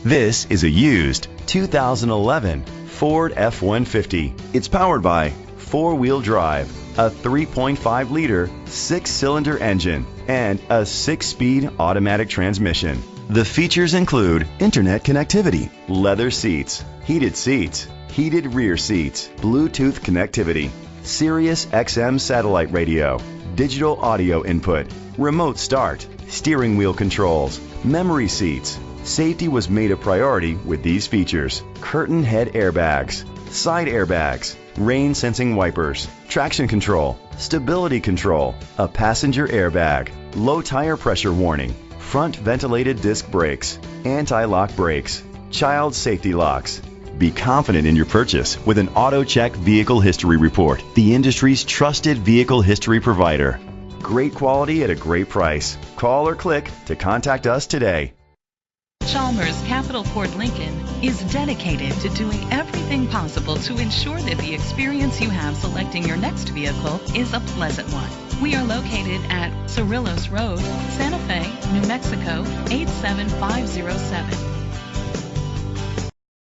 This is a used 2011 Ford F-150. It's powered by four-wheel drive, a 3.5-liter six-cylinder engine, and a six-speed automatic transmission. The features include internet connectivity, leather seats, heated rear seats, Bluetooth connectivity, Sirius XM satellite radio, digital audio input, remote start, steering wheel controls, memory seats. Safety was made a priority with these features: curtain head airbags, side airbags, rain sensing wipers, traction control, stability control, a passenger airbag, low tire pressure warning, front ventilated disc brakes, anti-lock brakes, child safety locks. Be confident in your purchase with an AutoCheck Vehicle History Report, the industry's trusted vehicle history provider. Great quality at a great price. Call or click to contact us today. Chalmers Capital Ford Lincoln is dedicated to doing everything possible to ensure that the experience you have selecting your next vehicle is a pleasant one. We are located at Cerrillos Road, Santa Fe, New Mexico 87507.